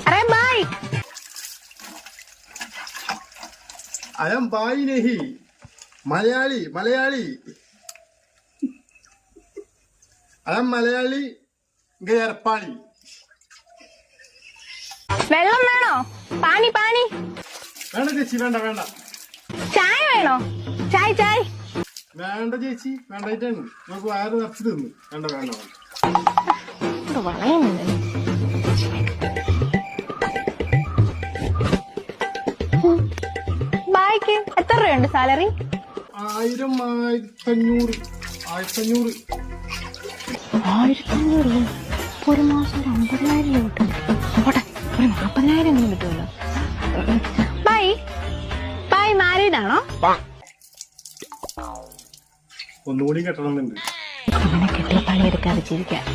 अरे bye I am boy नहीं Malayali Malayali I am Malayali ഗയർപ്പാളി വെള്ളം വേണോ പാനി പാനി വേണ്ട ചേച്ചി വേണ്ട വേണ്ട ചായ വേണോ ചായ ചായ വേണ്ട ചേച്ചി വേണ്ടായിട്ടാണ് നമുക്ക് വയറ് നിറച്ച് തിന്നു വേണ്ട വേണ്ട വേണ്ട വളയുന്നുണ്ട് ബായ്ക്ക് എത്ര രൂപയുണ്ട് സാലറി 1000 1500 1500 1500 ഒരു മാസം 50,000 കിട്ടും പോട്ടെ ഒരു 40,000 കിട്ടുമല്ലോ ബൈ ബൈ മാരീഡ് ആണോ ഒന്നുകൂടി കെട്ടണമെന്നുണ്ട് അവനെ കെട്ടിയ പണിയെടുക്കാതെ ജീവിക്കാം